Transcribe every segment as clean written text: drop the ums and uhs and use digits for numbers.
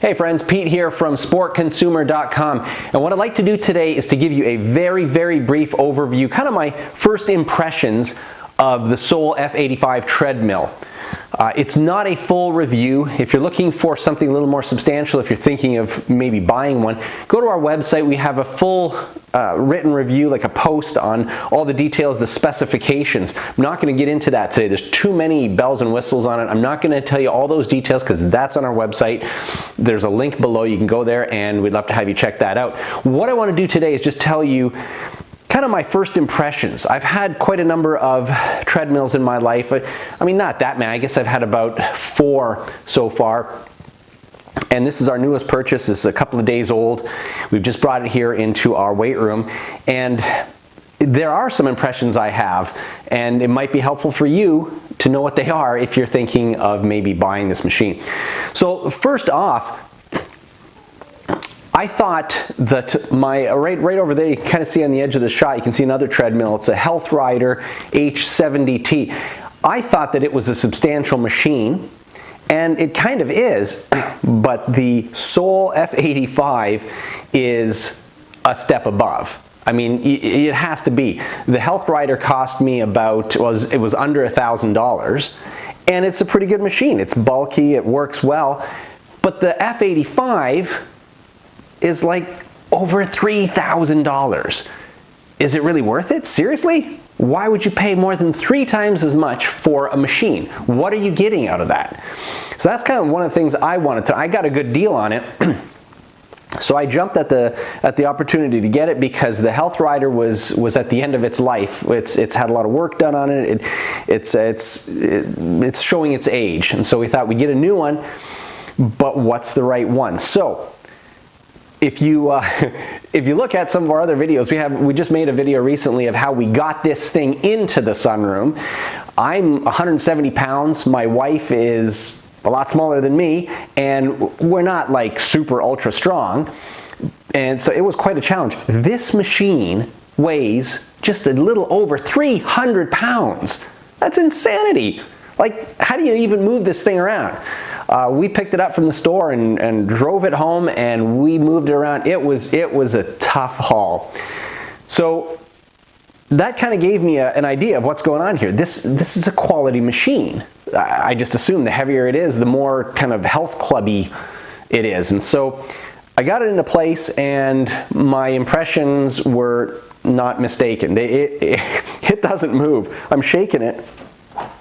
Hey friends, Pete here from sportconsumer.com, and what I'd like to do today is to give you a very brief overview, kind of my first impressions of the Soul F85 treadmill. It's not a full review. If you're looking for something a little more substantial, if you're thinking of maybe buying one, go to our website. We have a full written review, like a post on all the details, the specifications. I'm not going to get into that today. There's too many bells and whistles on it. I'm not going to tell you all those details because that's on our website. There's a link below. You can go there and we'd love to have you check that out. What I want to do today is just tell you kind of my first impressions. I've had quite a number of treadmills in my life. I mean, not that many. I guess I've had about 4 so far. And this is our newest purchase. This is a couple of days old. We've just brought it here into our weight room. And there are some impressions I have, and it might be helpful for you to know what they are if you're thinking of maybe buying this machine. So first off, I thought that right over there, you can kind of see on the edge of the shot, you can see another treadmill. It's a Health Rider H70T. I thought that it was a substantial machine, and it kind of is, but the Soul F85 is a step above. I mean, it has to be. The Health Rider cost me about, it was under $1,000, and it's a pretty good machine. It's bulky, it works well, but the F85 is like over $3,000. Is it really worth it? Seriously? Why would you pay more than 3 times as much for a machine? What are you getting out of that? So that's kind of one of the things I wanted to. I got a good deal on it. So I jumped at the opportunity to get it because the Health Rider was at the end of its life. It's had a lot of work done on it. It's showing its age, and so we thought we'd get a new one. But what's the right one? So if you look at some of our other videos, we just made a video recently of how we got this thing into the sunroom. I'm 170 pounds. My wife is a lot smaller than me, and we're not like super ultra strong, and so it was quite a challenge. This machine weighs just a little over 300 pounds. That's insanity. Like, how do you even move this thing around? We picked it up from the store and drove it home, and we moved it around. It was a tough haul. So that kind of gave me an idea of what's going on here. This is a quality machine. I just assume the heavier it is, the more kind of health clubby it is. And so I got it into place, and my impressions were not mistaken. It doesn't move. I'm shaking it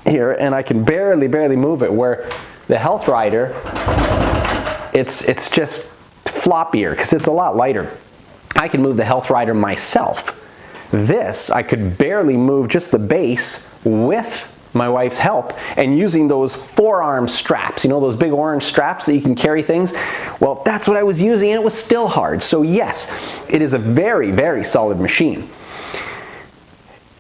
here, and I can barely move it, where the Health Rider, it's just floppier because it's a lot lighter. I can move the Health Rider myself. This, I could barely move just the base with my wife's help, and using those forearm straps, you know, those big orange straps that you can carry things. Well, that's what I was using, and it was still hard. So yes, it is a very solid machine.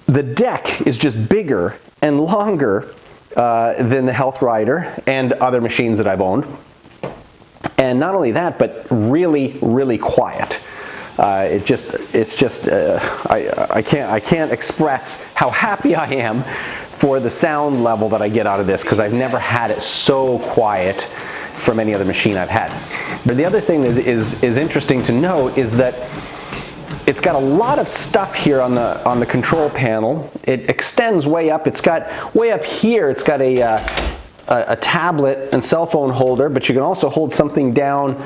The deck is just bigger and longer than the Health Rider and other machines that I've owned. And not only that, but really quiet. I can't express how happy I am for the sound level that I get out of this, because I've never had it so quiet from any other machine I've had. But the other thing that is interesting to note is that it's got a lot of stuff here on the control panel. It extends way up. It's got way up here. It's got a tablet and cell phone holder, but you can also hold something down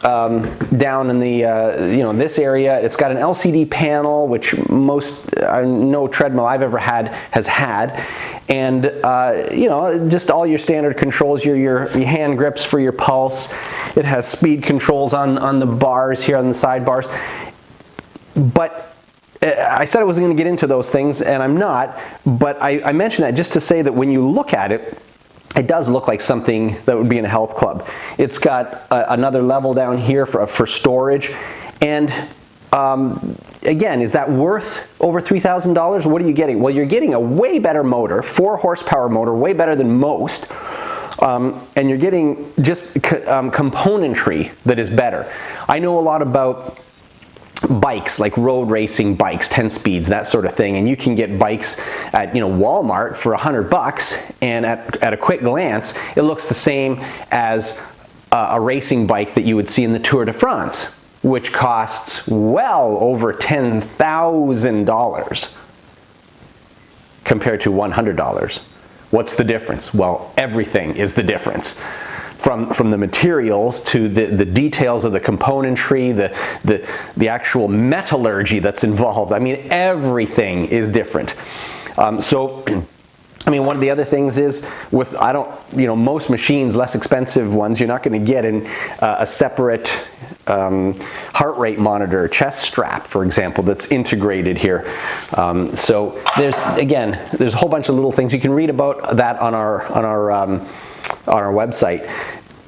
in the this area. It's got an LCD panel, which no treadmill I've ever had has had, and just all your standard controls, your hand grips for your pulse. It has speed controls on the bars here, on the side bars. But I said I wasn't going to get into those things, and I'm not, but I mentioned that just to say that when you look at it, it does look like something that would be in a health club. It's got another level down here for storage, and again, is that worth over $3,000? What are you getting? Well, you're getting a way better motor, 4 horsepower motor, way better than most, and you're getting just componentry that is better. I know a lot about bikes, like road racing bikes, 10 speeds, that sort of thing, and you can get bikes at Walmart for $100, and at a quick glance it looks the same as a racing bike that you would see in the Tour de France, which costs well over $10,000 compared to $100. What's the difference? Well, everything is the difference. From the materials to the details of the componentry, the actual metallurgy that's involved. I mean, everything is different. I mean, one of the other things is with, most machines, less expensive ones, you're not going to get a separate heart rate monitor, chest strap, for example, that's integrated here. So there's a whole bunch of little things. You can read about that on our website.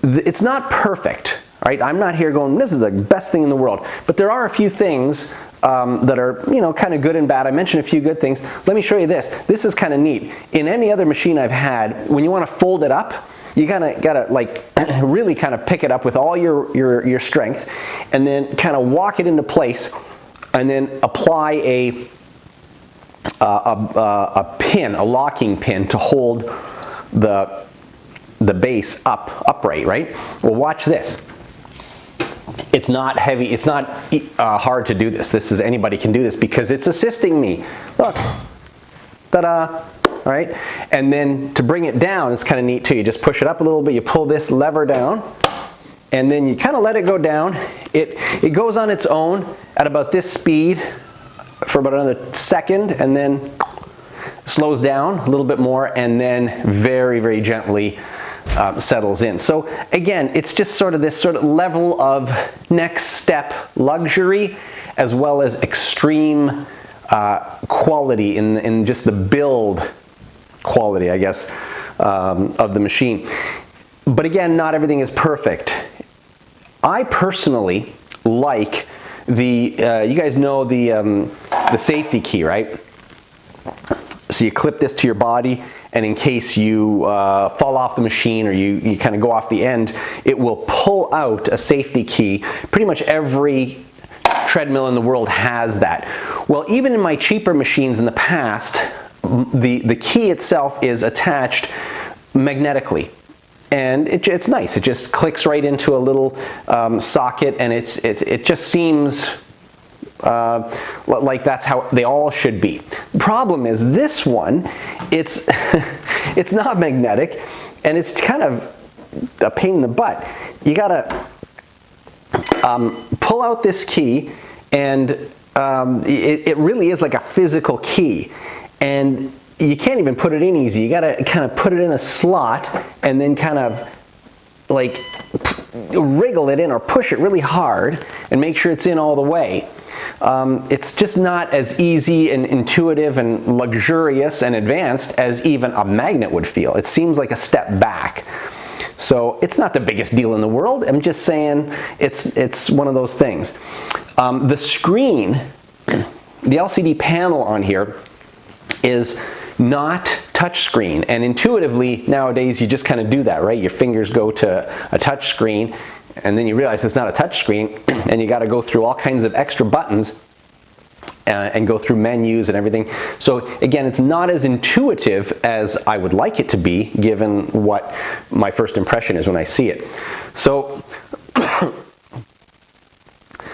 It's not perfect, right? I'm not here going, this is the best thing in the world. But there are a few things that are, kind of good and bad. I mentioned a few good things. Let me show you this. This is kind of neat. In any other machine I've had, when you want to fold it up, you gotta like really kind of pick it up with all your strength, and then kind of walk it into place, and then apply a pin, a locking pin, to hold the base upright, right? Well, watch this. It's not heavy. It's not hard to do this. Anybody can do this because it's assisting me. Look, ta-da! All right, and then to bring it down, it's kind of neat too. You just push it up a little bit. You pull this lever down, and then you kind of let it go down. It goes on its own at about this speed for about another second, and then slows down a little bit more, and then very, very gently settles in. So again, it's just sort of this sort of level of next step luxury, as well as extreme quality in just the build quality, I guess, of the machine. But again, not everything is perfect. I personally like you guys know the safety key, right? So you clip this to your body, and in case you fall off the machine or you kind of go off the end, it will pull out a safety key. Pretty much every treadmill in the world has that. Well, even in my cheaper machines in the past, the key itself is attached magnetically. And it's nice. It just clicks right into a little socket, and it just seems like that's how they all should be. The problem is this one, it's it's not magnetic, and it's kind of a pain in the butt. You gotta pull out this key, and it really is like a physical key, and you can't even put it in easy. You gotta kind of put it in a slot and then kind of like wriggle it in or push it really hard and make sure it's in all the way. It's just not as easy and intuitive and luxurious and advanced as even a magnet would feel. It seems like a step back. So it's not the biggest deal in the world. I'm just saying it's one of those things. The screen, the LCD panel on here is not touch screen, and intuitively nowadays you just kind of do that, right? Your fingers go to a touch screen, and then you realize it's not a touch screen, and you got to go through all kinds of extra buttons and go through menus and everything. So again, it's not as intuitive as I would like it to be, given what my first impression is when I see it. So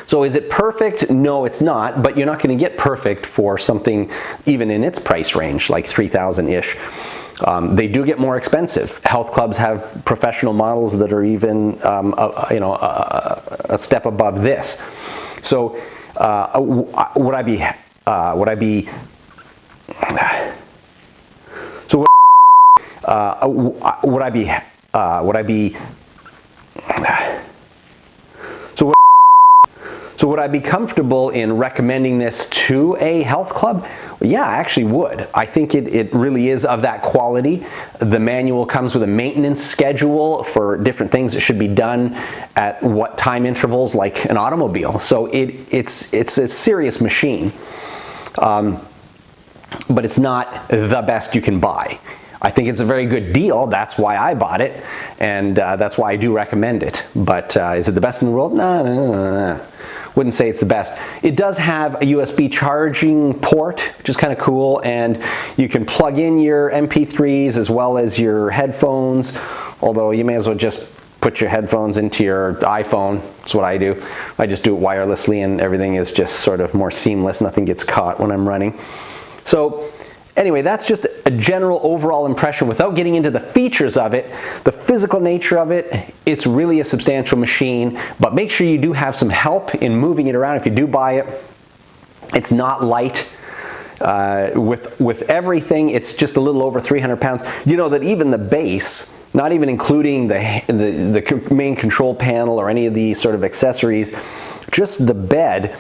so is it perfect? No, it's not, but you're not going to get perfect for something even in its price range, like $3,000-ish. They do get more expensive. Health clubs have professional models that are even a step above this. So would I be comfortable in recommending this to a health club? Yeah, I actually would. I think it really is of that quality. The manual comes with a maintenance schedule for different things that should be done at what time intervals, like an automobile. So it's a serious machine, but it's not the best you can buy. I think it's a very good deal. That's why I bought it, and that's why I do recommend it. But is it the best in the world? No. Wouldn't say it's the best. It does have a USB charging port, which is kind of cool, and you can plug in your MP3s as well as your headphones, although you may as well just put your headphones into your iPhone. That's what I do. I just do it wirelessly, and everything is just sort of more seamless. Nothing gets caught when I'm running. So anyway, that's just a general overall impression without getting into the features of it, the physical nature of it. It's really a substantial machine, but make sure you do have some help in moving it around if you do buy it. It's not light. With everything, it's just a little over 300 pounds. You know that even the base, not even including the main control panel or any of the sort of accessories, just the bed,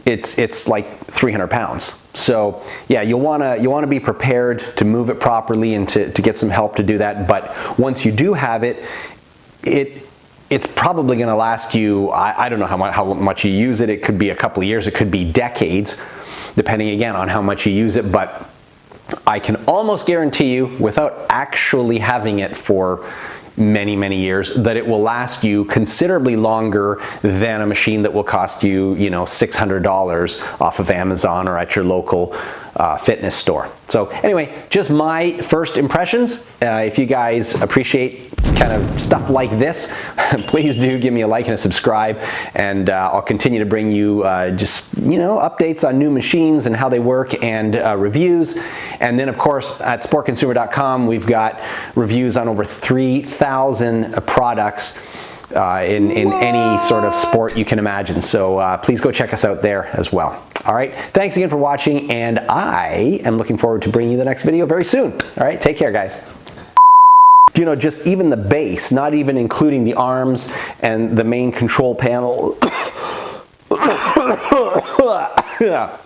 it's like 300 pounds. So yeah, you'll wanna be prepared to move it properly and to get some help to do that. But once you do have it, it's probably going to last you, I don't know how much you use it. It could be a couple of years, it could be decades, depending again on how much you use it. But I can almost guarantee you, without actually having it for many, many years, that it will last you considerably longer than a machine that will cost you, you know, $600 off of Amazon or at your local fitness store. So anyway, just my first impressions. If you guys appreciate kind of stuff like this, please do give me a like and a subscribe, and I'll continue to bring you just, you know, updates on new machines and how they work, and reviews. And then of course at sportconsumer.com we've got reviews on over 3,000 products in any sort of sport you can imagine. So please go check us out there as well. All right, thanks again for watching, and I am looking forward to bringing you the next video very soon. All right, take care, guys. You know, just even the base, not even including the arms and the main control panel. Yeah.